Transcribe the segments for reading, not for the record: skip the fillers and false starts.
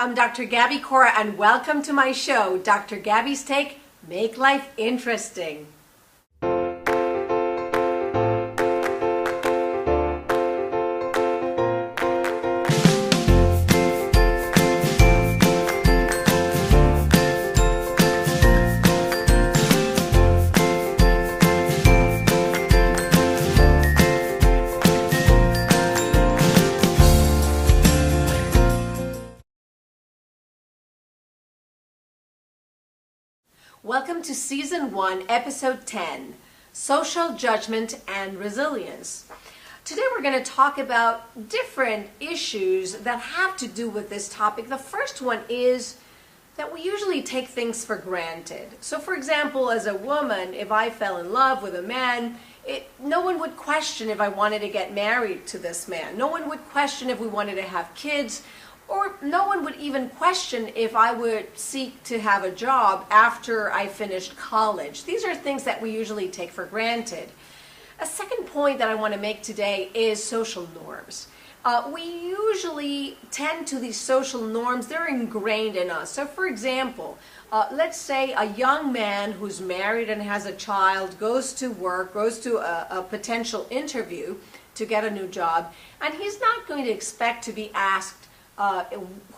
I'm Dr. Gaby Cora, and welcome to my show, Dr. Gaby's Take, Make Life Interesting. Welcome to Season 1, Episode 10, Social Judgment and Resilience. Today we're going to talk about different issues that have to do with this topic. The first one is that we usually take things for granted. So for example, as a woman, if I fell in love with a man, no one would question if I wanted to get married to this man. No one would question if we wanted to have kids. Or no one would even question if I would seek to have a job after I finished college. These are things that we usually take for granted. A second point that I want to make today is social norms. We usually tend to these social norms. They're ingrained in us. So for example, let's say a young man who's married and has a child goes to work, goes to a potential interview to get a new job, and he's not going to expect to be asked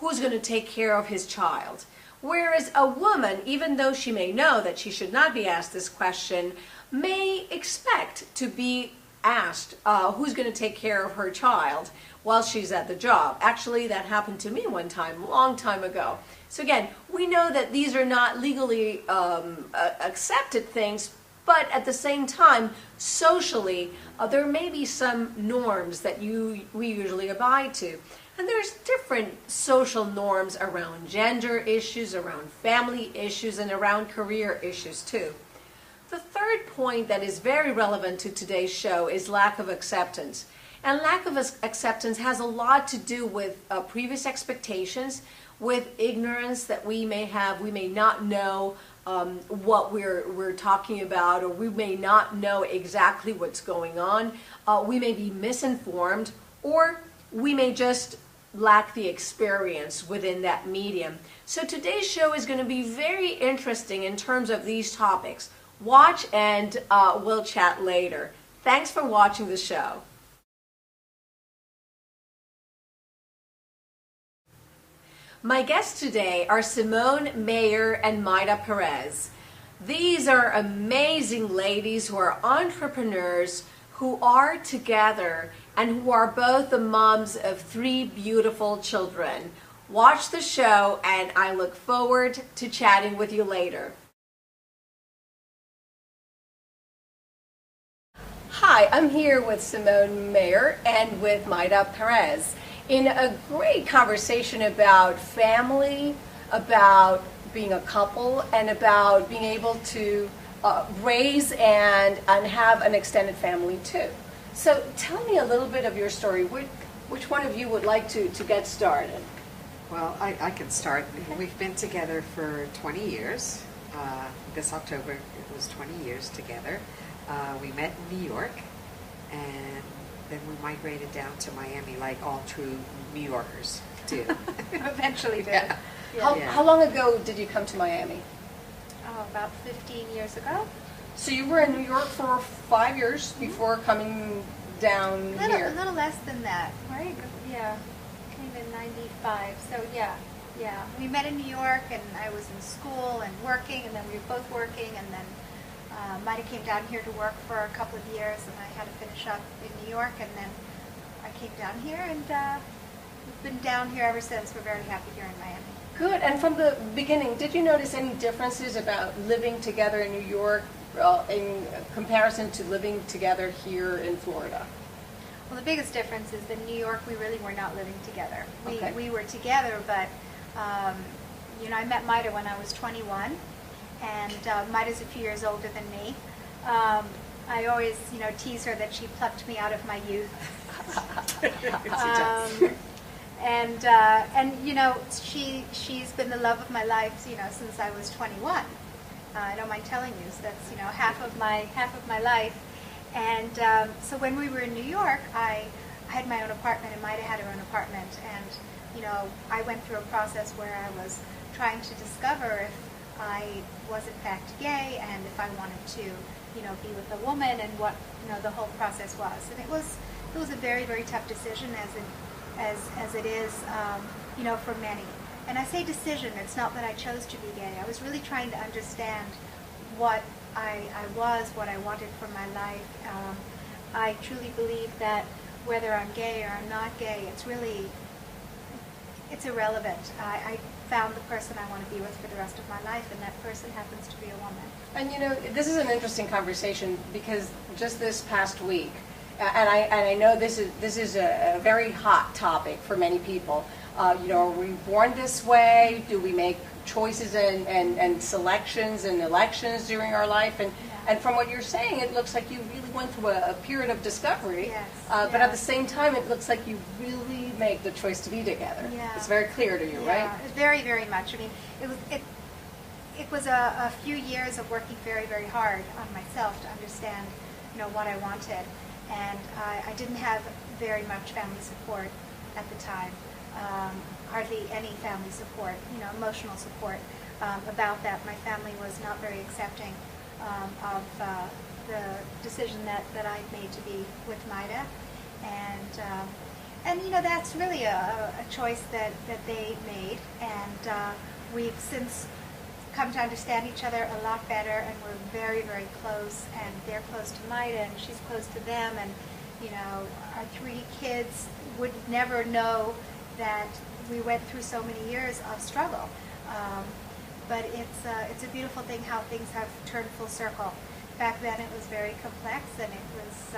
who's going to take care of his child. Whereas a woman, even though she may know that she should not be asked this question, may expect to be asked who's going to take care of her child while she's at the job. Actually, that happened to me one time, a long time ago. So again, we know that these are not legally accepted things, but at the same time, socially, there may be some norms that we usually abide to. And there's different social norms around gender issues, around family issues, and around career issues too. The third point that is very relevant to today's show is lack of acceptance. And lack of acceptance has a lot to do with previous expectations, with ignorance that we may have. We may not know what we're talking about, or we may not know exactly what's going on. We may be misinformed, or we may just lack the experience within that medium. So today's show is going to be very interesting in terms of these topics. Watch and we'll chat later. Thanks for watching the show. My guests today are Simone, Mayda, and Mayda Perez. These are amazing ladies who are entrepreneurs, who are together, and who are both the moms of 3 beautiful children. Watch the show, and I look forward to chatting with you later. Hi, I'm here with Simone Mayda and with Mayda Perez in a great conversation about family, about being a couple, and about being able to raise and have an extended family too. So tell me a little bit of your story. Which one of you would like to get started? Well, I can start. We've been together for 20 years. This October it was 20 years together. We met in New York, and then we migrated down to Miami like all true New Yorkers do. Eventually did. Yeah. How long ago did you come to Miami? Oh, about 15 years ago. So you were in New York for 5 years before coming down here? A little less than that, right? Yeah, came in 95, so yeah. We met in New York, and I was in school and working, and then we were both working, and then Mayda came down here to work for a couple of years, and I had to finish up in New York, and then I came down here, and we've been down here ever since. We're very happy here in Miami. Good. And from the beginning, did you notice any differences about living together in New York in comparison to living together here in Florida? Well, the biggest difference is that in New York we really were not living together. Okay. We were together, but I met Mayda when I was 21, and Mayda's a few years older than me. I always, tease her that she plucked me out of my youth. She's been the love of my life, since I was 21. I don't mind telling you, so that's half of my life. And so when we were in New York, I had my own apartment, and Mayda had her own apartment, and I went through a process where I was trying to discover if I was in fact gay and if I wanted to, be with a woman and what, the whole process was. And it was a very, very tough decision as it is, for many. And I say decision, it's not that I chose to be gay. I was really trying to understand what I was, what I wanted for my life. I truly believe that whether I'm gay or I'm not gay, it's irrelevant. I found the person I want to be with for the rest of my life, and that person happens to be a woman. And this is an interesting conversation because just this past week, and I know this is a very hot topic for many people. Are we born this way? Do we make choices and selections and elections during our life? And from what you're saying, it looks like you really went through a period of discovery. Yes. But at the same time, it looks like you really make the choice to be together. Yeah. It's very clear to you, right? Very, very much. I mean, it was a few years of working very, very hard on myself to understand, what I wanted. And I didn't have very much family support at the time. Hardly any family support, emotional support about that. My family was not very accepting of the decision that I made to be with Mayda, and that's really a choice that they made, and we've since come to understand each other a lot better, and we're very, very close, and they're close to Mayda, and she's close to them, and our 3 kids would never know that we went through so many years of struggle. But it's a beautiful thing how things have turned full circle. Back then it was very complex, and it was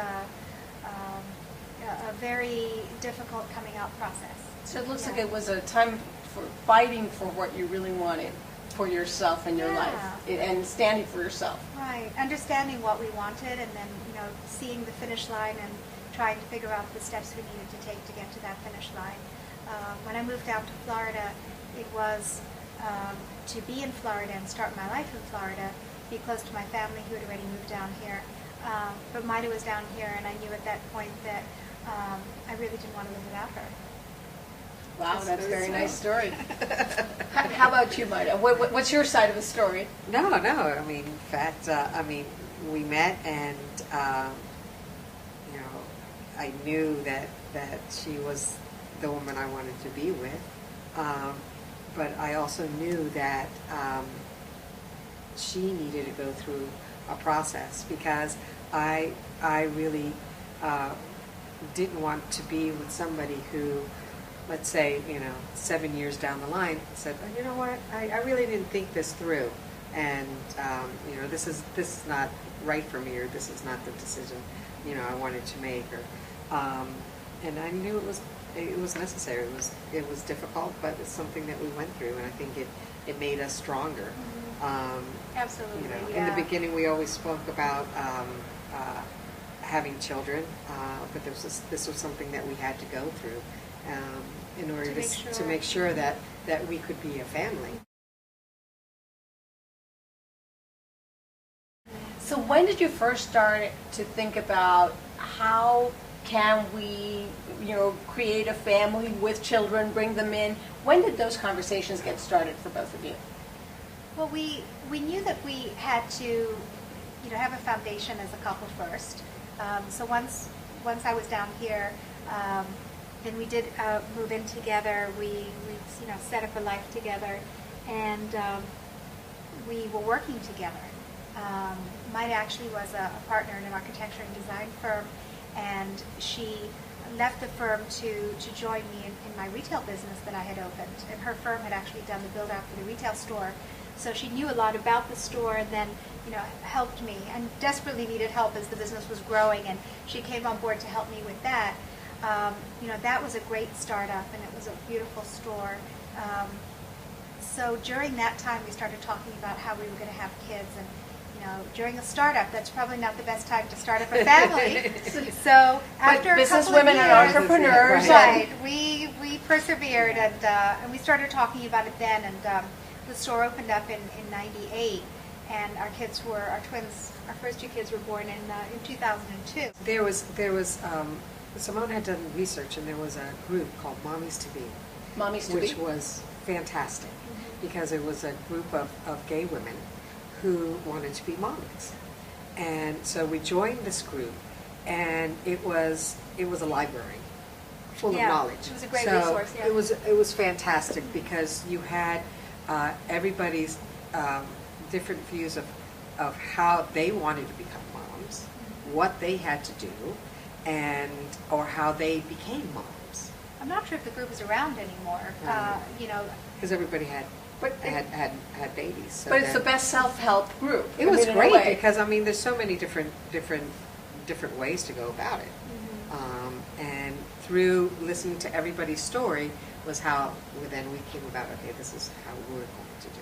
a very difficult coming out process. So it looks like it was a time for fighting for what you really wanted for yourself and your life, and standing for yourself. Right, understanding what we wanted, and then seeing the finish line and trying to figure out the steps we needed to take to get to that finish line. When I moved down to Florida, it was to be in Florida and start my life in Florida, be close to my family who had already moved down here. But Mayda was down here, and I knew at that point that I really didn't want to live without her. Wow, that's a very nice story. How about you, Mayda? What's your side of the story? No. I mean, in fact, we met, and I knew that she was the woman I wanted to be with. But I also knew that she needed to go through a process, because I really didn't want to be with somebody who, let's say, 7 years down the line, said, oh, you know what, I really didn't think this through, and this is not right for me, or this is not the decision I wanted to make, or and I knew it was necessary. It was difficult, but it's something that we went through, and I think it made us stronger. Absolutely. In the beginning, we always spoke about having children, but this was something that we had to go through in order to make sure that we could be a family. So when did you first start to think about how can we, create a family with children, bring them in? When did those conversations get started for both of you? Well, we knew that we had to, have a foundation as a couple first. So once I was down here, then we did move in together. We set up a life together, and we were working together. Mayda actually was a partner in an architecture and design firm, and she left the firm to join me in my retail business that I had opened. And her firm had actually done the build out for the retail store. So she knew a lot about the store, and then helped me, and desperately needed help as the business was growing, and she came on board to help me with that. That was a great startup, and it was a beautiful store. So during that time we started talking about how we were going to have kids, and during a startup, that's probably not the best time to start up a family. So after a business couple women of years, and entrepreneurs, right? We persevered, and we started talking about it then. And the store opened up in '98, and our twins, our first 2 kids were born in 2002. There was Simone had done research, and there was a group called Mommies to Be, Mommies to which be. was fantastic because it was a group of gay women who wanted to be mommies. And so we joined this group, and it was a library full of knowledge. It was a great so resource. Yeah. It was fantastic because you had everybody's different views of how they wanted to become moms, what they had to do, or how they became moms. I'm not sure if the group is around anymore. You know, Because everybody had babies. So But it's the then- best self-help group. It was in a great way. because there's so many different ways to go about it, and through listening to everybody's story was how then we came about. Okay, this is how we're going to do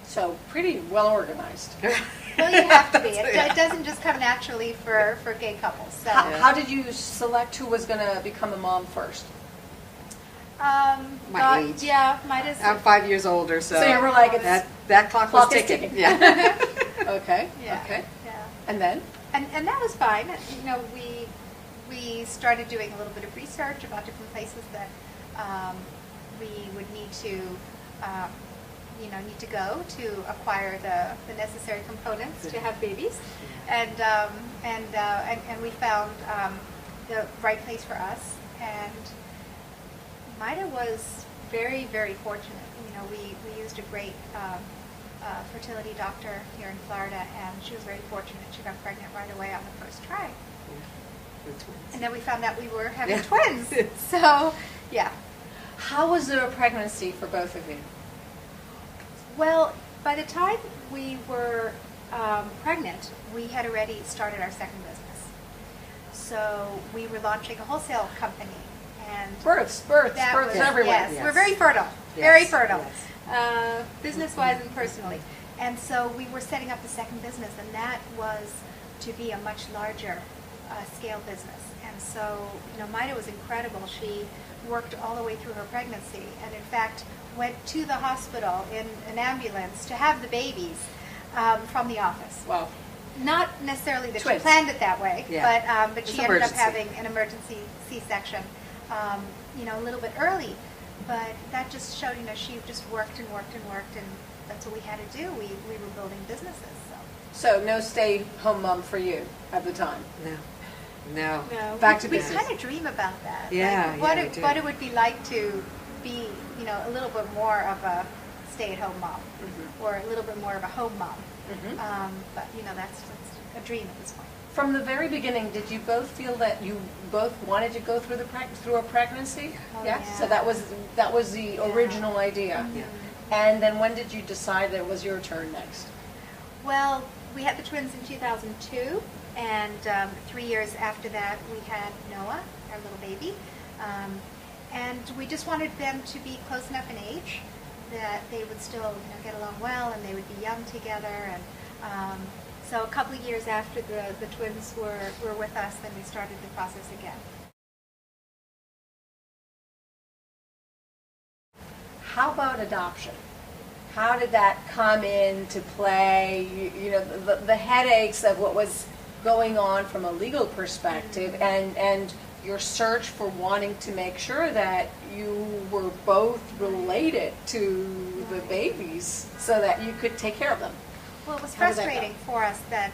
So pretty well organized. it. well, you have to be. It doesn't just come naturally for gay couples. So. How did you select who was going to become a mom first? My age. Yeah, Mayda's. I'm 5 years older, so So you were like, it's, that clock was is ticking. ticking. Yeah. okay, Yeah. okay. Yeah. And then? And that was fine. You know, we started doing a little bit of research about different places that we would need to go to acquire the necessary components to have babies, and we found the right place for us. And Mayda was very, very fortunate. You know, we used a great fertility doctor here in Florida, and she was very fortunate. She got pregnant right away on the first try. The twins. And then we found out we were having Yeah. twins. So, yeah. How was the pregnancy for both of you? Well, by the time we were pregnant, we had already started our second business. So we were launching a wholesale company. And Births that was, everywhere. Yes, Yes. we're very fertile, Yes, very fertile, yes. business-wise and personally. And so we were setting up the second business, and that was to be a much larger scale business. And so, you know, Mayda was incredible. She worked all the way through her pregnancy, and in fact went to the hospital in an ambulance to have the babies from the office. Wow. Not necessarily that Twins. she planned it that way, Yeah. but It's she ended up emergency. having an emergency C-section, you know, a little bit early. But that just showed, you know, she just worked and worked and worked, and that's what we had to do. We were building businesses. So no stay-home mom for you at the time? No. No, Back to we business. kind of dream about that. Yeah, like what yeah, it, we do. what it would be like to be, you know, a little bit more of a stay-at-home mom, or a little bit more of a home mom. But you know, that's a dream at this point. From the very beginning, did you both feel that you both wanted to go through through a pregnancy? Oh, Yeah. yeah. So that was the original idea. Yeah. And then when did you decide that it was your turn next? Well, we had the twins in 2002, and 3 years after that, we had Noah, our little baby. And we just wanted them to be close enough in age that they would still, you know, get along well, and they would be young together. And so a couple of years after the twins were with us, then we started the process again. How about adoption? How did that come into play? You know, the headaches of what was going on from a legal perspective, and your search for wanting to make sure that you were both related to the babies so that you could take care of them. Well, it was How did that frustrating for us that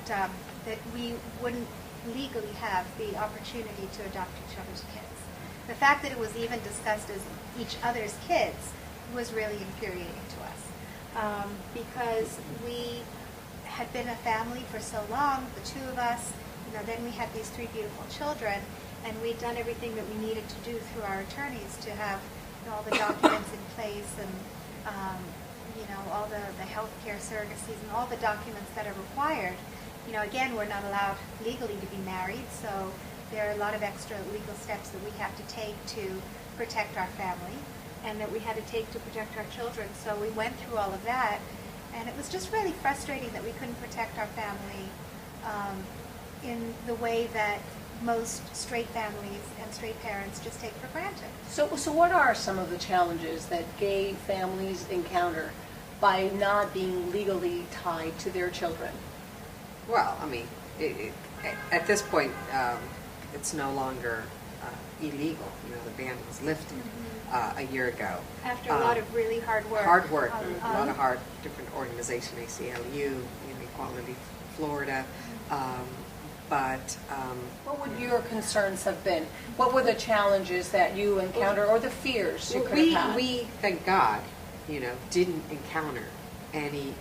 we wouldn't legally have the opportunity to adopt each other's kids. The fact that it was even discussed as each other's kids was really infuriating to us, because we had been a family for so long, the two of us. You know, then we had these three beautiful children, and we'd done everything that we needed to do through our attorneys to have, you know, all the documents in place, and you know, all the healthcare surrogacies and all the documents that are required. You know, again, we're not allowed legally to be married, so there are a lot of extra legal steps that we have to take to protect our family, and that we had to take to protect our children. So we went through all of that, and it was just really frustrating that we couldn't protect our family in the way that most straight families and straight parents just take for granted. So what are some of the challenges that gay families encounter by not being legally tied to their children? Well, I mean, at this point, it's no longer illegal. The ban was lifted a year ago. After a lot of really hard work. Hard work, a lot of hard, different organization, ACLU, Inequality Florida. What would your concerns have been? What were the challenges that you encountered, or the fears you could have had? We thank God, didn't encounter any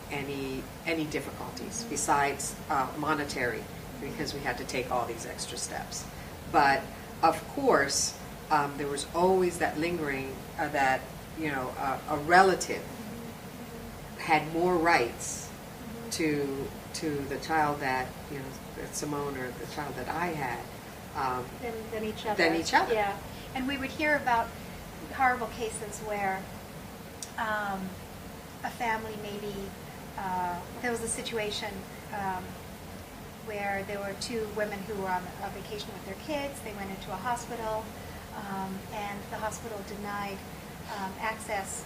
difficulties besides monetary, because we had to take all these extra steps. But of course, there was always that lingering that a relative had more rights to the child that Simone, or the child that I had, than each other. Than each other. Yeah, and we would hear about horrible cases where a family maybe there was a situation where there were two women who were on a vacation with their kids. They went into a hospital, and the hospital denied access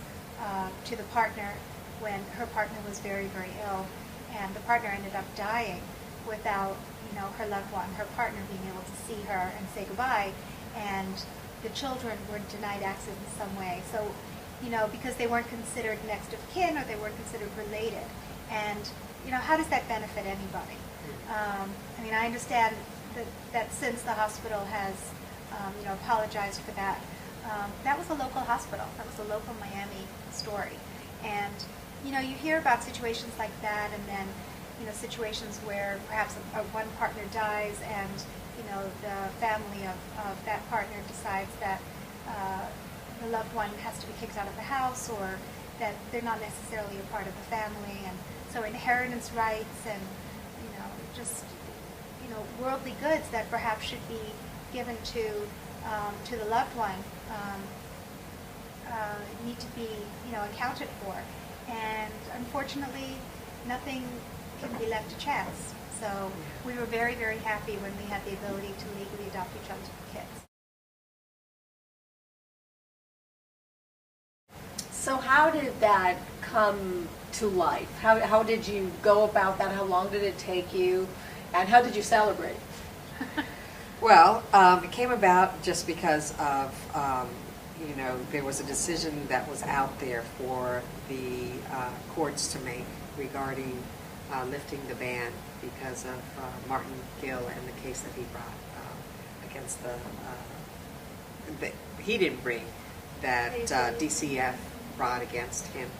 to the partner when her partner was very, very ill, and the partner ended up dying without her loved one, her partner, being able to see her and say goodbye, and the children were denied access in some way. So, because they weren't considered next of kin, or they weren't considered related, and how does that benefit anybody? I understand that since the hospital has apologized for that, that was a local hospital. That was a local Miami story, and you hear about situations like that, and then situations where perhaps one partner dies, and the family of that partner decides that the loved one has to be kicked out of the house, or that they're not necessarily a part of the family, and so inheritance rights and just worldly goods that perhaps should be given to the loved one need to be accounted for, and unfortunately nothing can be left to chance. So we were very, very happy when we had the ability to legally adopt each other's kids. So how did that come to life? How did you go about that? How long did it take you? And how did you celebrate? Well, it came about just because of, there was a decision that was out there for the courts to make regarding lifting the ban because of Martin Gill and the case that he brought against he didn't bring, that DCF brought against him,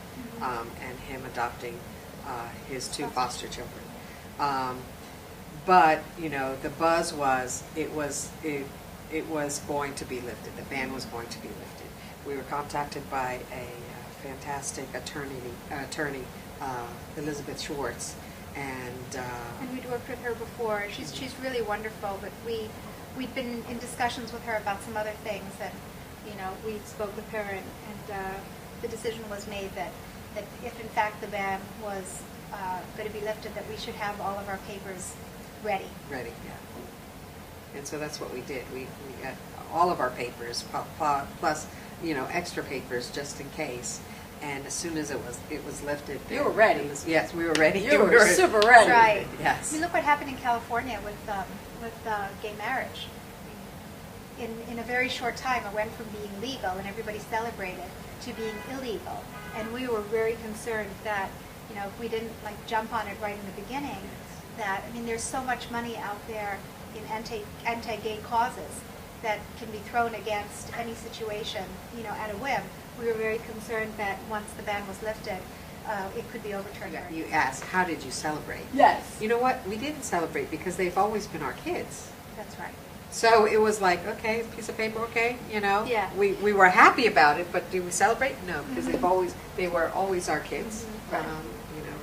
and him adopting his two foster children. But the buzz was it was going to be lifted. The ban was going to be lifted. We were contacted by a fantastic attorney, Elizabeth Schwartz, and we'd worked with her before. She's really wonderful. But we'd been in discussions with her about some other things, and we spoke with her, and the decision was made that if in fact the ban was going to be lifted, that we should have all of our papers ready. Ready, yeah. And so that's what we did. We got all of our papers, plus extra papers just in case. And as soon as it was lifted, you were ready. Yes, we were ready. You were super ready. Right. Yes. Look what happened in California with gay marriage. In a very short time, it went from being legal and everybody celebrated to being illegal. And we were very concerned that if we didn't jump on it right in the beginning, that there's so much money out there in anti-gay causes that can be thrown against any situation, at a whim. We were very concerned that once the ban was lifted, it could be overturned. Yeah, you asked, how did you celebrate? Yes. You know what? We didn't celebrate because they've always been our kids. That's right. So it was like, okay, piece of paper, okay, Yeah. We were happy about it, but did we celebrate? No, because they were always our kids.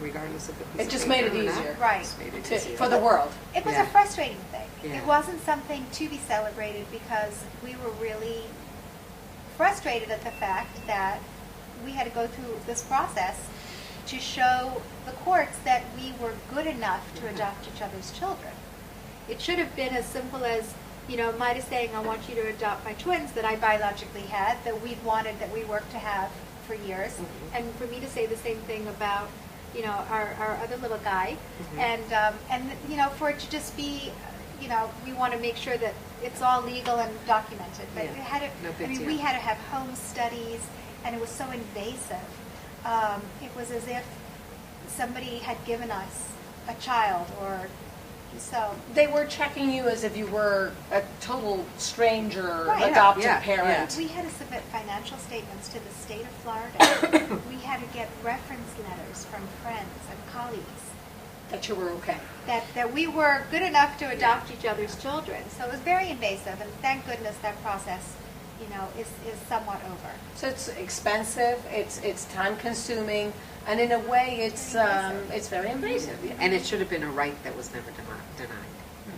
Regardless of the piece It just of made paper it or not. easier. Right. Just made it easier. For the world. It was Yeah. a frustrating thing. Yeah. It wasn't something to be celebrated because we were really frustrated at the fact that we had to go through this process to show the courts that we were good enough to adopt each other's children. It should have been as simple as, Mayda saying, I want you to adopt my twins that I biologically had, that we've wanted, that we worked to have for years. Mm-hmm. And for me to say the same thing about, our other little guy. Mm-hmm. And for it to just be, you know, we want to make sure that it's all legal and documented. But Yeah. it had to, No big I mean, deal. we had to have home studies, and it was so invasive. It was as if somebody had given us a child, or so. They were checking you as if you were a total stranger, Right. adopted Yeah, parent. We had to submit financial statements to the state of Florida. We had to get reference letters from friends and colleagues That you were okay. that we were good enough to adopt each other's children. So it was very invasive, and thank goodness that process, you know, is somewhat over. So it's expensive, it's time consuming, and in a way it's very invasive. Yeah. And it should have been a right that was never denied.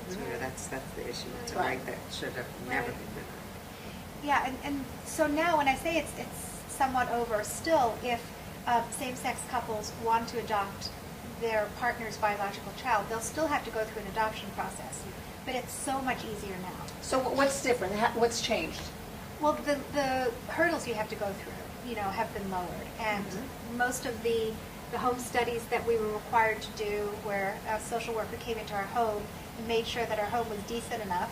So, you know, that's the issue. It's a Right. right that should have never Right. been denied. Yeah, and so now when I say it's somewhat over, still, if same-sex couples want to adopt their partner's biological child, they'll still have to go through an adoption process. But it's so much easier now. So what's different? What's changed? Well, the hurdles you have to go through, you know, have been lowered. And most of the home studies that we were required to do, where a social worker came into our home and made sure that our home was decent enough,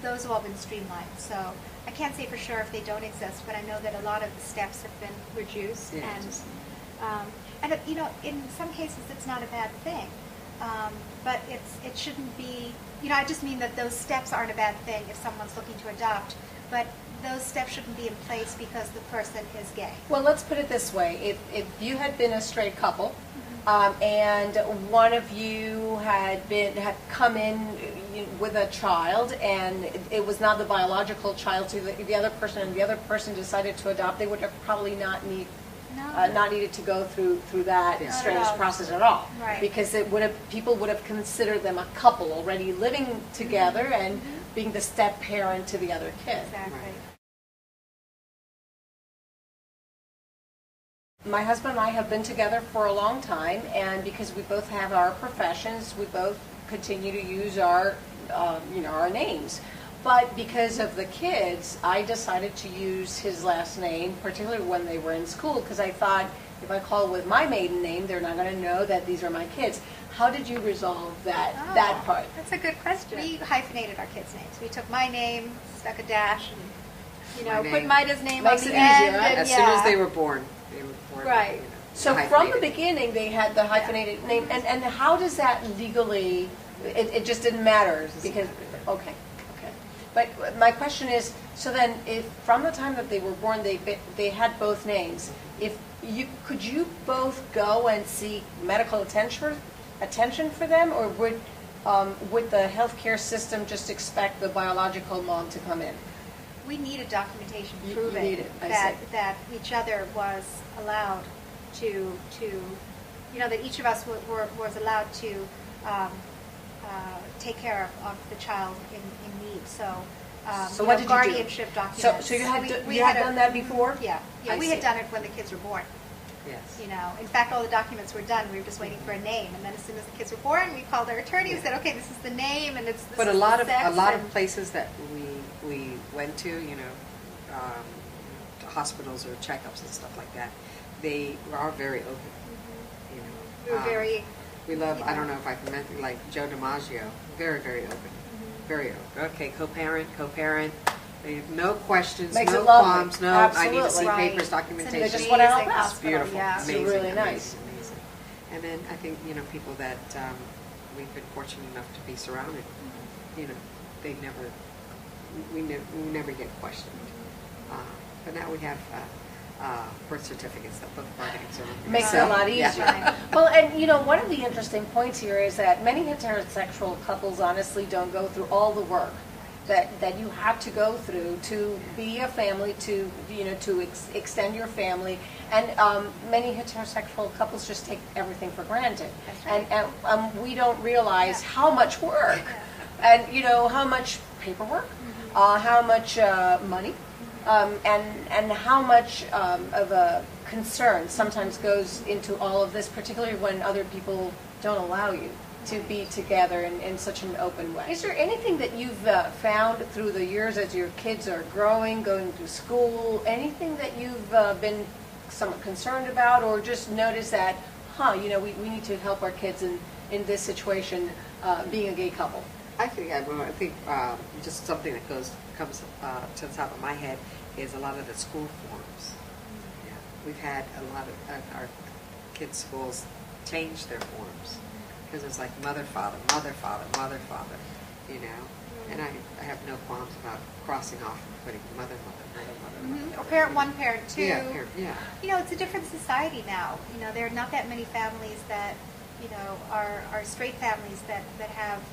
those have all been streamlined. So I can't say for sure if they don't exist, but I know that a lot of the steps have been reduced. Yeah, And you know, in some cases, it's not a bad thing. But it shouldn't be, you know, I just mean that those steps aren't a bad thing if someone's looking to adopt, but those steps shouldn't be in place because the person is gay. Well, let's put it this way. If you had been a straight couple, and one of you had come in with a child, and it was not the biological child, so the other person, and the other person decided to adopt, they would have probably not needed to go through that Yeah. strange Not at all. process at all, Right. because people would have considered them a couple already living together and being the step parent to the other kid. Exactly. Right. My husband and I have been together for a long time, and because we both have our professions, we both continue to use our names. But because of the kids, I decided to use his last name, particularly when they were in school, because I thought if I call with my maiden name, they're not going to know that these are my kids. How did you resolve that part? That's a good question. We hyphenated our kids' names. We took my name, stuck a dash, and, you know, My put name. Maida's name Makes on the it end. easier, right? And As soon as they were born, Right. you know, So from the hyphenated. beginning, they had the hyphenated name, and how does that legally? It just didn't matter because okay. But my question is, so then, if from the time that they were born, they had both names. Could you both go and seek medical attention for them, or would the healthcare system just expect the biological mom to come in? We needed documentation You proving need it, I that each other was allowed to you know, that each of us was allowed to take care of the child in need. So, So you what know, did you do? guardianship documents. So you had We you had done that before? Yeah, I we see. had done it when the kids were born. Yes. You know, in fact, all the documents were done. We were just waiting for a name, and then as soon as the kids were born, we called our attorney and said, "Okay, this is the name, and this But is a lot the of sex," and- places that we went to, you know, to hospitals or checkups and stuff like that, they are very open. You know, we were very. we love. you I don't know. know if I can mention, like Joe DiMaggio, very open, very open. Okay, co-parent. They have no questions, Makes no it lovely. qualms, no. I need to see Absolutely. Right. papers, It's an documentation. They just want to help amazing out. It's hospital, beautiful, yeah. It's amazing, really amazing, nice. amazing. And then I think, you know, people that we've been fortunate enough to be surrounded, you know, they never, we never get questioned. But now we have birth certificates that both parties are. Makes So, it a lot yeah. easier. Well, and you know, one of the interesting points here is that many heterosexual couples honestly don't go through all the work that you have to go through to be a family, to extend your family, and many heterosexual couples just take everything for granted, That's right. and we don't realize Yeah. how much work, and you know how much paperwork, how much money. And how much of a concern sometimes goes into all of this, particularly when other people don't allow you to be together in such an open way. Is there anything that you've found through the years as your kids are growing, going to school, anything that you've been somewhat concerned about, or just noticed that, we need to help our kids in in this situation, being a gay couple? I think just something that comes to the top of my head is a lot of the school forms. Yeah, we've had a lot of our kids' schools change their forms because it's like mother, father, mother, father, mother, father, you know. And I have no qualms about crossing off and putting mother, mother, mother, mother, mother. Or parent one, parent two. Yeah. You know, it's a different society now. You know, there are not that many families that, you know, are straight families that have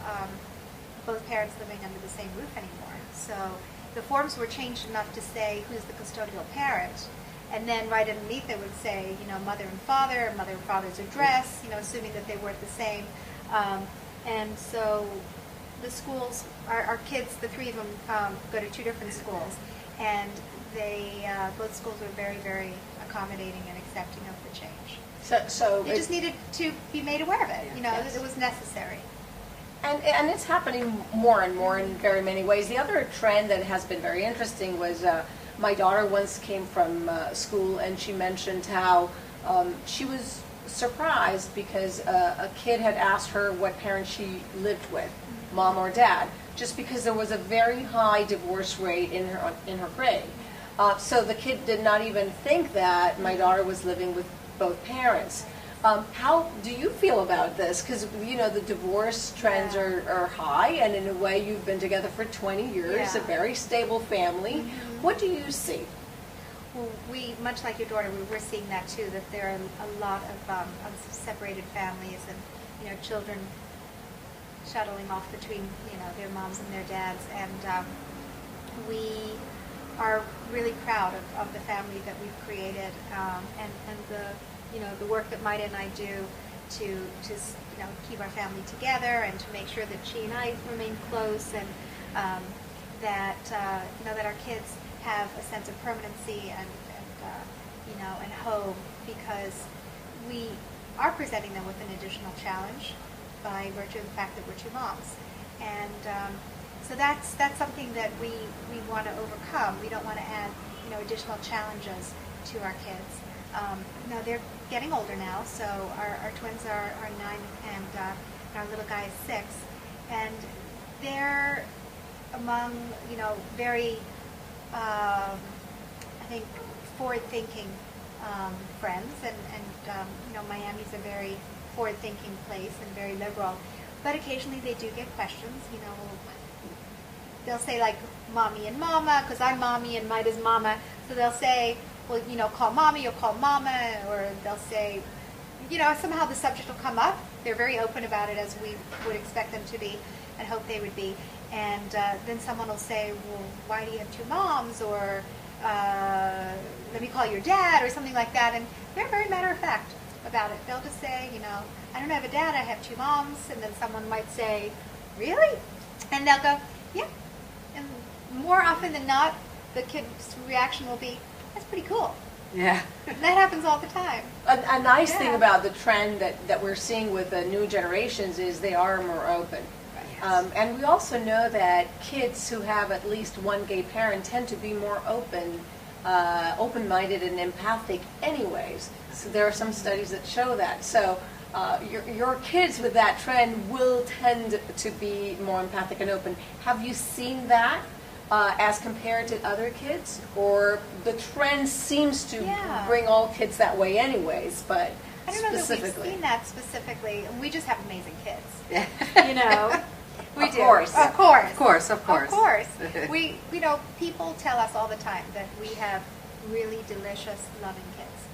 both parents living under the same roof anymore. So the forms were changed enough to say who's the custodial parent, and then right underneath it would say, you know, mother and father's address, you know, assuming that they weren't the same. And so the schools, our kids, the three of them go to two different schools, and they both schools were very, very accommodating and accepting of the change. So they just needed to be made aware of it. You know, yes. It was necessary. And it's happening more and more in very many ways. The other trend that has been very interesting was my daughter once came from school, and she mentioned how she was surprised because a kid had asked her what parents she lived with, mom or dad, just because there was a very high divorce rate in her grade. So the kid did not even think that my daughter was living with both parents. How do you feel about this? Because, you know, the divorce trends are high, and in a way you've been together for 20 years, a very stable family. What do you see? Well, we, much like your daughter, we're seeing that too, that there are a lot of separated families and, you know, children shuttling off between, you know, their moms and their dads. And we are really proud of the family that we've created, and the, you know, the work that Mayda and I do to you know, keep our family together and to make sure that she and I remain close, and that you know, that our kids have a sense of permanency and you know, and home, because we are presenting them with an additional challenge by virtue of the fact that we're two moms. And so that's something that we want to overcome. We don't want to add, you know, additional challenges to our kids. You know, they're getting older now, so our twins are 9 and our little guy is 6, and they're among, you know, very I think forward-thinking friends, and you know, Miami's a very forward-thinking place and very liberal, but occasionally they do get questions. You know, they'll say like mommy and mama, because I'm mommy and Mayda's mama, so they'll say, well, you know, call mommy or call mama, or they'll say, you know, somehow the subject will come up. They're very open about it, as we would expect them to be and hope they would be. And then someone will say, well, why do you have two moms? Or let me call your dad, or something like that. And they're very matter of fact about it. They'll just say, you know, I don't have a dad, I have two moms. And then someone might say, really? And they'll go, yeah. And more often than not, the kid's reaction will be, that's pretty cool. Yeah. That happens all the time. A nice thing about the trend that we're seeing with the new generations is they are more open. Yes. And we also know that kids who have at least one gay parent tend to be more open-minded and empathic anyways. So there are some studies that show that. So your kids with that trend will tend to be more empathic and open. Have you seen that as compared to other kids? Or the trend seems to bring all kids that way anyways, but I don't know that we've seen that specifically. We just have amazing kids. You know. We do. Of course. We, you know, people tell us all the time that we have really delicious, loving kids,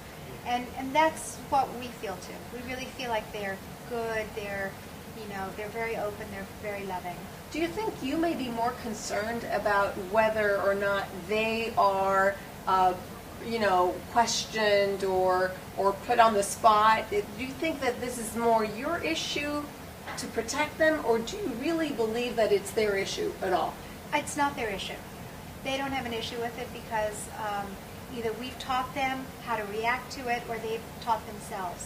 and that's what we feel too. We really feel like they're good. They're, you know, they're very open. They're very loving. Do you think you may be more concerned about whether or not they are, you know, questioned or put on the spot? Do you think that this is more your issue to protect them, or do you really believe that it's their issue at all? It's not their issue. They don't have an issue with it because either we've taught them how to react to it, or they've taught themselves.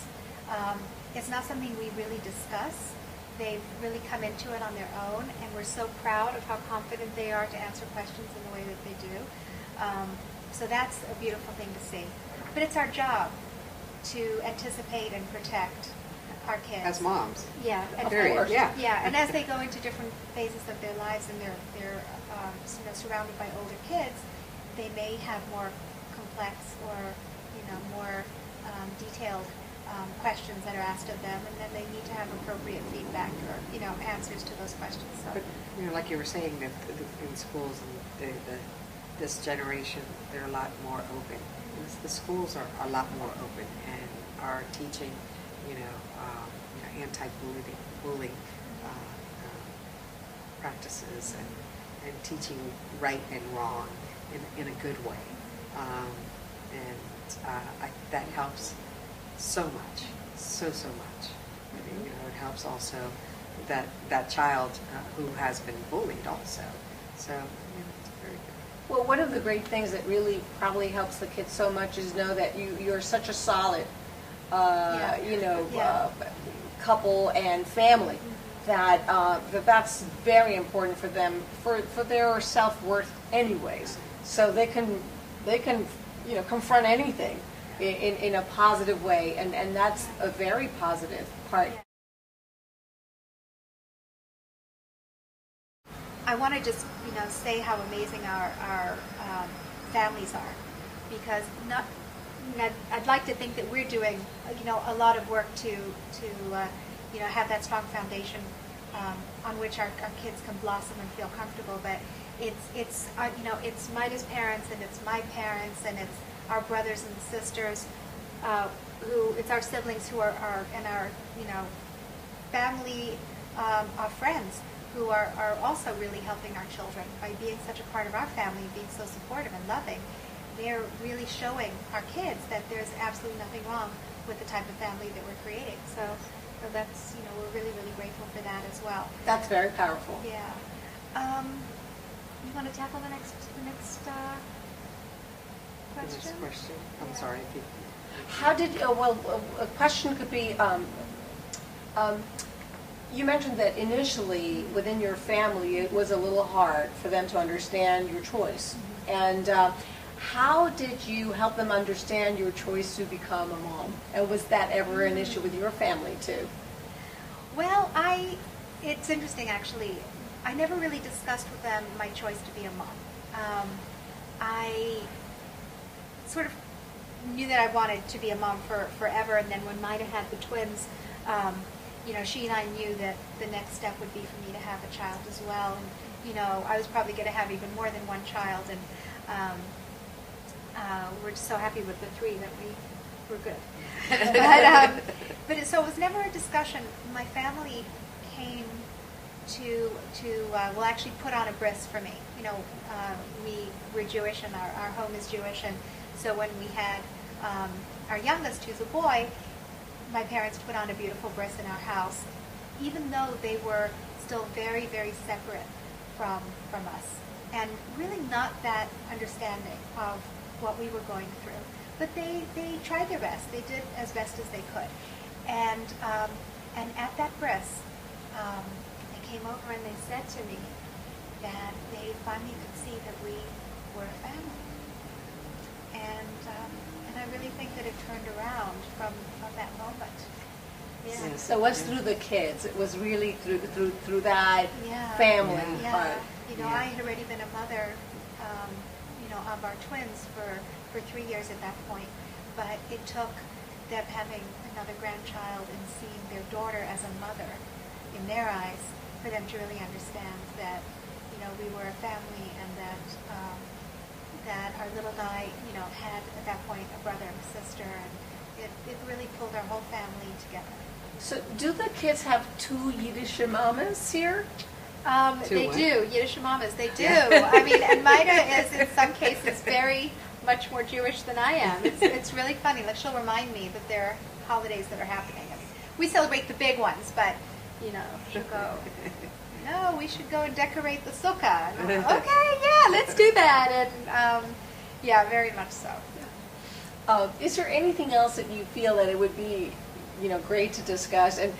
It's not something we really discuss. They've really come into it on their own, and we're so proud of how confident they are to answer questions in the way that they do. So that's a beautiful thing to see. But it's our job to anticipate and protect our kids. As moms. Yeah. And Period. Yeah. Yeah, and as they go into different phases of their lives and they're surrounded by older kids, they may have more complex or more detailed questions that are asked of them, and then they need to have appropriate feedback or answers to those questions. So. But like you were saying, that in schools and this generation, they're a lot more open. The schools are a lot more open and are teaching, anti-bullying practices and teaching right and wrong in a good way. That helps so much, so much. I mean, it helps also that child who has been bullied also. So, it's very good. Well, one of the great things that really probably helps the kids so much is know that you're such a solid, couple and family. That's very important for them for their self-worth anyways. So they can confront anything in a positive way, and that's a very positive part. I want to just say how amazing our families are, because I'd like to think that we're doing a lot of work to have that strong foundation on which our kids can blossom and feel comfortable. But it's Mayda's parents, and it's my parents, and it's our brothers and sisters it's our siblings who are and our family, our friends who are also really helping our children by being such a part of our family, being so supportive and loving. They're really showing our kids that there's absolutely nothing wrong with the type of family that we're creating. So that's, we're really, really grateful for that as well. That's very powerful. Yeah. You want to tackle the next question? The next question. I'm sorry. How did, a question could be, you mentioned that initially within your family it was a little hard for them to understand your choice. Mm-hmm. And how did you help them understand your choice to become a mom? And was that ever an issue with your family too? Well, it's interesting actually. I never really discussed with them my choice to be a mom. I sort of knew that I wanted to be a mom forever, and then when Mayda had the twins, she and I knew that the next step would be for me to have a child as well. And, I was probably going to have even more than one child, and we're just so happy with the three that we're good. But so it was never a discussion. My family came to actually put on a bris for me. We're Jewish, and our home is Jewish, and so when we had our youngest, who's a boy, my parents put on a beautiful bris in our house, even though they were still very, very separate from us, and really not that understanding of what we were going through. But they tried their best. They did as best as they could. And at that bris, they came over and they said to me that they finally could see that we were a family. And I really think that it turned around from that moment. Yeah. So it was through the kids. It was really through that family part. I had already been a mother, of our twins for 3 years at that point. But it took them having another grandchild and seeing their daughter as a mother in their eyes for them to really understand that, we were a family, and that our little guy, had at that point a brother and a sister, and it really pulled our whole family together. So do the kids have two Yiddish mamas here? They do, Yiddish mamas, they do. I mean, and Mayda is in some cases very much more Jewish than I am. It's really funny. Like, she'll remind me that there are holidays that are happening. I mean, we celebrate the big ones, but, she'll go, no, we should go and decorate the sukkah. And I'm like, okay, yeah, let's do that. And very much so. Is there anything else that you feel that it would be, great to discuss? And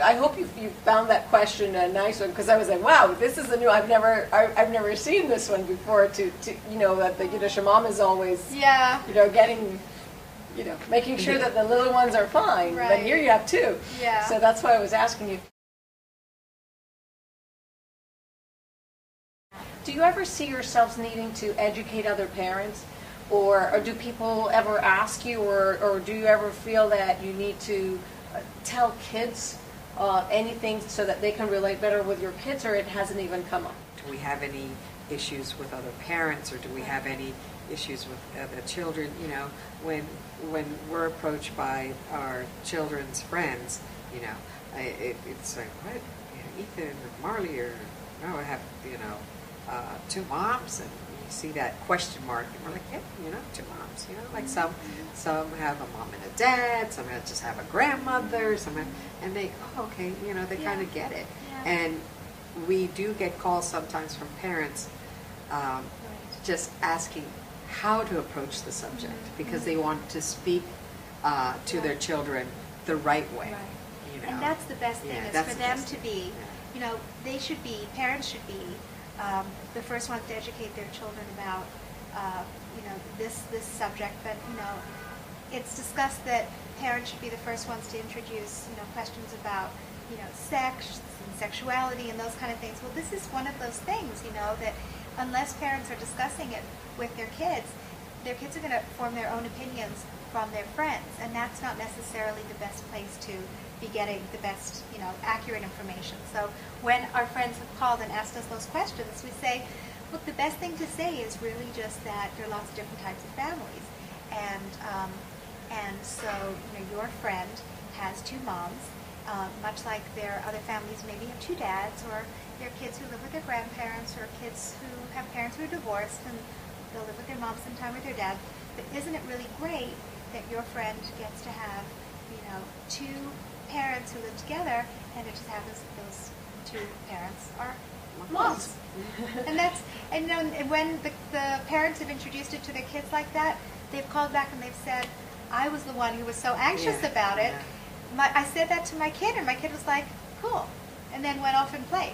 I hope you found that question a nice one, because I was like, wow, this is a new. I've never seen this one before. That the Yiddish mom is always getting making sure that the little ones are fine. Right. But here you have two. Yeah. So that's why I was asking you. Do you ever see yourselves needing to educate other parents? Or do people ever ask you, or do you ever feel that you need to tell kids anything so that they can relate better with your kids, or it hasn't even come up? Do we have any issues with other parents, or do we have any issues with other children? When we're approached by our children's friends, it's like, what? Ethan and Marley are, I have, two moms, and you see that question mark, and we're like, yeah, two moms, like some have a mom and a dad, some just have a grandmother, and they, okay, they kind of get it. Yeah. And we do get calls sometimes from parents just asking how to approach the subject, because they want to speak to their children the right way. Right. And that's the best thing, is for them to be, parents should be the first ones to educate their children about, this subject. But, it's discussed that parents should be the first ones to introduce, questions about, sex and sexuality and those kind of things. Well, this is one of those things, that unless parents are discussing it with their kids are going to form their own opinions from their friends, and that's not necessarily the best place to be getting the best, accurate information. So when our friends have called and asked us those questions, we say, look, the best thing to say is really just that there are lots of different types of families, and so your friend has two moms, much like their other families maybe have two dads, or there are kids who live with their grandparents, or kids who have parents who are divorced and they'll live with their mom sometime with their dad. But isn't it really great that your friend gets to have, two parents who live together, and it just happens that those two parents are moms. and when the parents have introduced it to their kids like that, they've called back and they've said, I was the one who was so anxious about it. I said that to my kid, and my kid was like, cool, and then went off and played.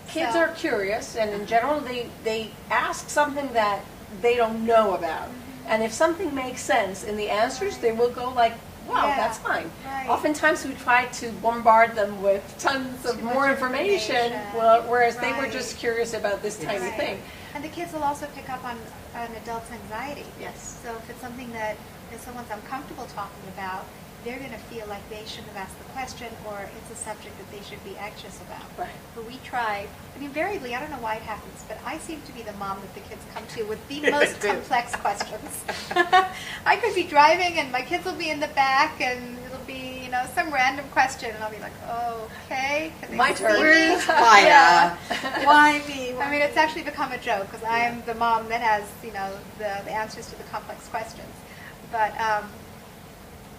Kids are curious, and in general, they ask something that they don't know about. And if something makes sense in the answers, they will go like, wow, that's fine. Right. Oftentimes we try to bombard them with tons of more information, whereas they were just curious about this tiny thing. And the kids will also pick up on an adult's anxiety. Yes. So if it's something that someone's uncomfortable talking about, they're going to feel like they shouldn't have asked the question, or it's a subject that they should be anxious about. Right. But we try, invariably, I don't know why it happens, but I seem to be the mom that the kids come to with the most complex questions. I could be driving, and my kids will be in the back, and it'll be, some random question, and I'll be like, oh, okay. My turn. Where's Maya? Why me? It's actually become a joke, because I'm the mom that has, the answers to the complex questions. But,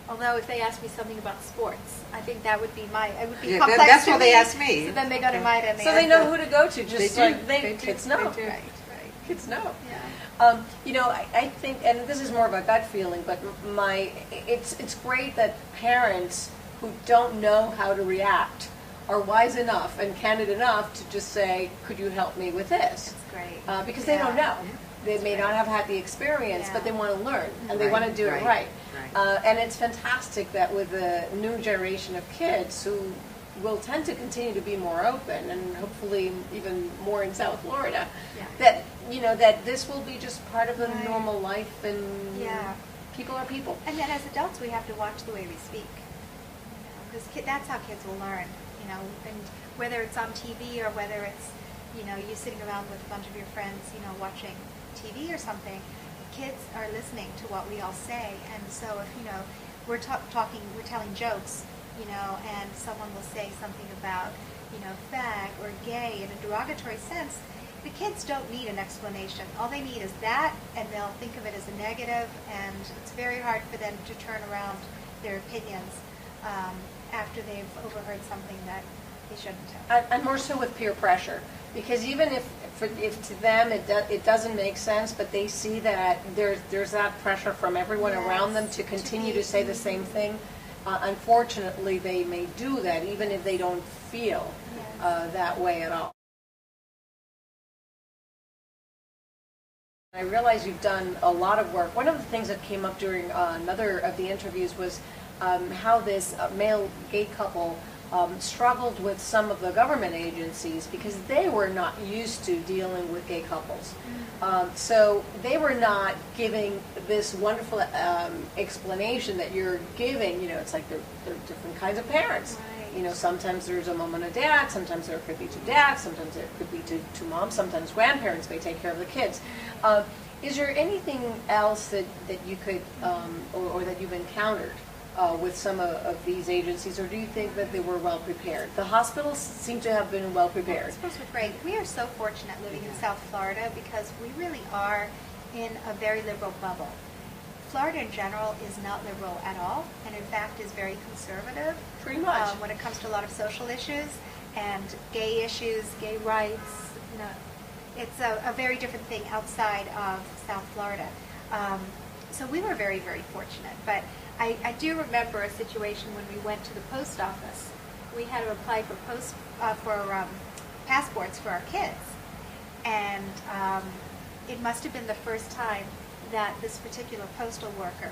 although if they ask me something about sports, I think that would be complex. That's what they ask me. So then they go to Mayda, and they know who to go to. Just kids know. Right. Kids know. Yeah. I think, and this is more of a gut feeling, but it's great that parents who don't know how to react are wise enough and candid enough to just say, could you help me with this? That's great. Because they don't know. They may not have had the experience, but they want to learn, and they want to do it right. And it's fantastic that with the new generation of kids who will tend to continue to be more open, and hopefully even more in South Florida, that that this will be just part of the normal life, and people are people. And then as adults, we have to watch the way we speak, because that's how kids will learn. And whether it's on TV or whether it's you sitting around with a bunch of your friends, watching TV or something, kids are listening to what we all say. And so if we're telling jokes, and someone will say something about fag or gay in a derogatory sense, the kids don't need an explanation. All they need is that, and they'll think of it as a negative, and it's very hard for them to turn around their opinions after they've overheard something that they shouldn't have. And more so with peer pressure, because even if to them it doesn't make sense, but they see that there's that pressure from everyone around them to continue to say the same thing, unfortunately they may do that even if they don't feel that way at all. I realize you've done a lot of work. One of the things that came up during another of the interviews was how this male gay couple struggled with some of the government agencies because they were not used to dealing with gay couples. So they were not giving this wonderful explanation that you're giving. You know, it's like they're different kinds of parents. Right. You know, sometimes there's a mom and a dad, sometimes there could be two dads, sometimes there could be two moms, sometimes grandparents may take care of the kids. Is there anything else that you could, or that you've encountered with some of these agencies, or do you think that they were well prepared? The hospitals seem to have been well prepared. Hospitals were great. We are so fortunate living in South Florida because we really are in a very liberal bubble. Florida in general is not liberal at all, and in fact is very conservative. Pretty much. When it comes to a lot of social issues and gay issues, gay rights. You know, it's a very different thing outside of South Florida. So we were very, very fortunate. But I do remember a situation when we went to the post office. We had to apply for passports for our kids, and it must have been the first time that this particular postal worker,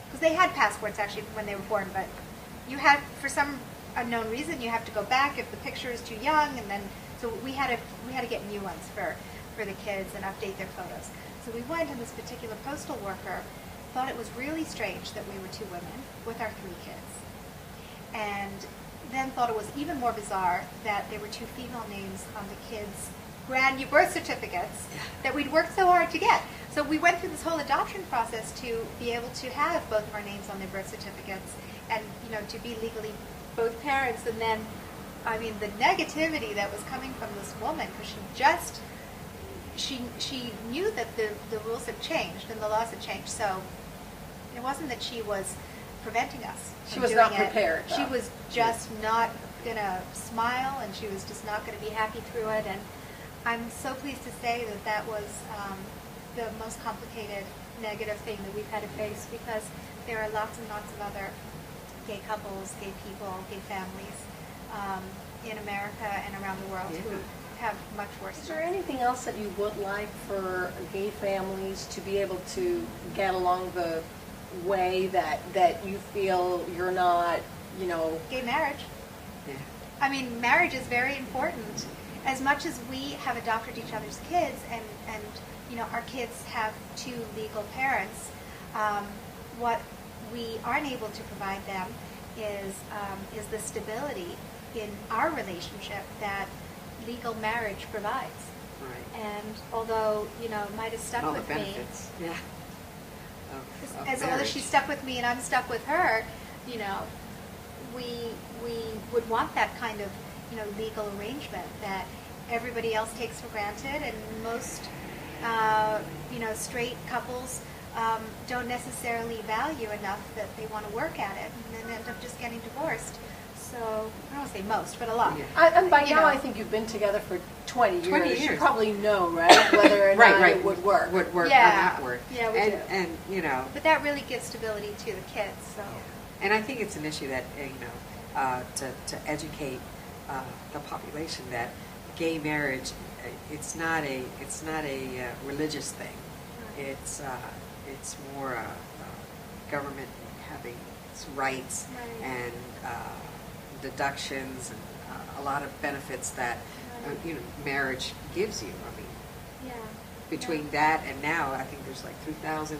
because they had passports actually when they were born, but you had, for some unknown reason, you have to go back if the picture is too young, and then so we had to get new ones for the kids and update their photos. So we went, and this particular postal worker thought it was really strange that we were two women with our three kids, and then thought it was even more bizarre that there were two female names on the kids' brand new birth certificates that we'd worked so hard to get. So we went through this whole adoption process to be able to have both of our names on their birth certificates and, you know, to be legally both parents. And then, I mean, the negativity that was coming from this woman, because she knew that the rules had changed and the laws had changed. So it wasn't that she was preventing us from She was doing not prepared. She was just not going to smile, and she was just not going to be happy through it. And I'm so pleased to say that that was the most complicated negative thing that we've had to face, because there are lots and lots of other gay couples, gay people, gay families in America and around the world who have much worse. Is there anything else that you would like for gay families to be able to get along the way that you feel you're not, you know? Gay marriage. Yeah. I mean, marriage is very important. As much as we have adopted each other's kids, and you know, our kids have two legal parents, what we aren't able to provide them is the stability in our relationship that legal marriage provides. Right. And although, you know, Mayda stuck All with the me, benefits. Yeah. Of as long as marriage. she's stuck with me and I'm stuck with her, you know, we would want that kind of, you know, legal arrangement that everybody else takes for granted, and most you know, straight couples don't necessarily value enough that they want to work at it, and then end up just getting divorced. So I don't want to say most, but a lot. Yeah. And by You now, know. I think you've been together for 20 20 years. You years. probably know, right, whether or not it would work. Would work Yeah. or not work. Yeah, we and, do. And, you know, But that really gives stability to the kids. So and I think it's an issue that, you know, to educate the population that gay marriage, it's not a religious thing. It's more government having its rights Right. and deductions and a lot of benefits that you know, marriage gives you. I mean, yeah. between that and now, I think there's like 3,000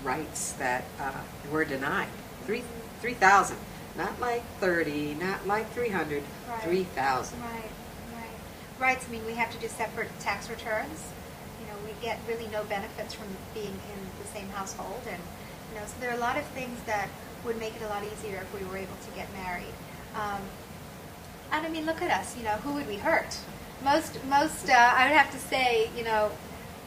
rights that were denied. 3,000, not like 30, not like 300, Right. 3,000. Right. Rights. I mean, we have to do separate tax returns. You know, we get really no benefits from being in the same household, and you know, so there are a lot of things that would make it a lot easier if we were able to get married. And I mean, look at us. You know, who would we hurt? Most. I would have to say, you know,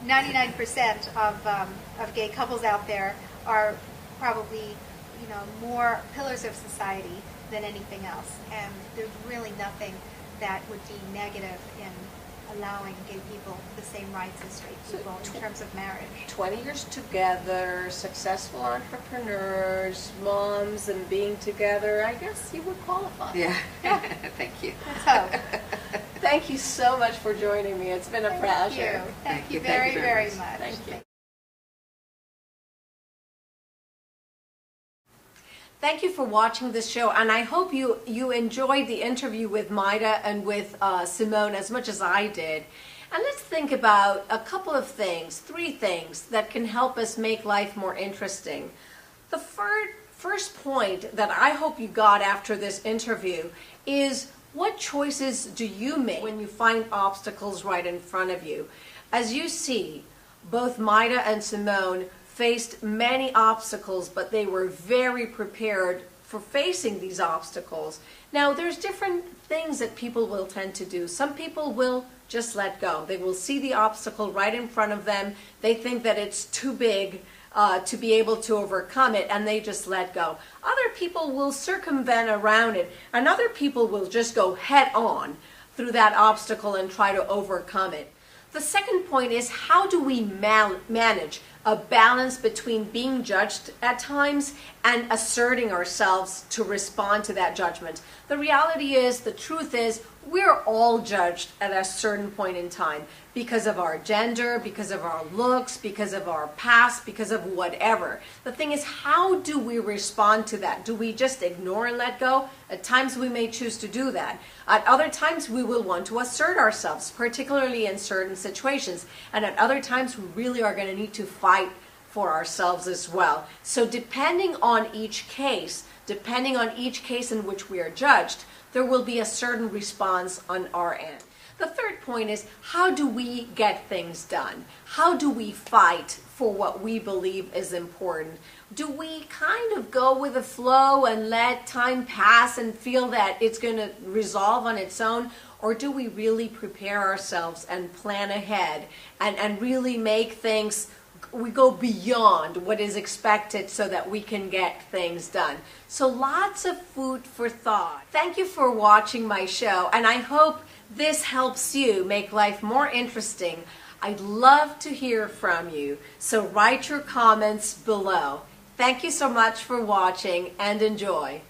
99% of gay couples out there are probably, you know, more pillars of society than anything else, and there's really nothing that would be negative in allowing gay people the same rights as straight people in terms of marriage. 20 years together, successful entrepreneurs, moms, and being together, I guess you would qualify. Yeah. Yeah. Thank you. Let's hope. Thank you so much for joining me. It's been a pleasure. Thank you very, very much. Thank you. Thank you for watching this show, and I hope you enjoyed the interview with Mayda and with Simone as much as I did. And let's think about a couple of things, 3 things that can help us make life more interesting. The first point that I hope you got after this interview is, what choices do you make when you find obstacles right in front of you? As you see, both Mayda and Simone faced many obstacles, but they were very prepared for facing these obstacles. Now, there's different things that people will tend to do. Some people will just let go. They will see the obstacle right in front of them. They think that it's too big to be able to overcome it, and they just let go. Other people will circumvent around it, and other people will just go head on through that obstacle and try to overcome it. The second point is, how do we manage a balance between being judged at times and asserting ourselves to respond to that judgment? The reality is, the truth is, we're all judged at a certain point in time because of our gender, because of our looks, because of our past, because of whatever. The thing is, how do we respond to that? Do we just ignore and let go? At times we may choose to do that. At other times we will want to assert ourselves, particularly in certain situations. And at other times we really are going to need to fight for ourselves as well. So depending on each case in which we are judged, there will be a certain response on our end. The third point is, how do we get things done? How do we fight for what we believe is important? Do we kind of go with the flow and let time pass and feel that it's going to resolve on its own? Or do we really prepare ourselves and plan ahead and really make things, we go beyond what is expected so that we can get things done? So lots of food for thought. Thank you for watching my show, and I hope this helps you make life more interesting. I'd love to hear from you, so write your comments below. Thank you so much for watching, and enjoy.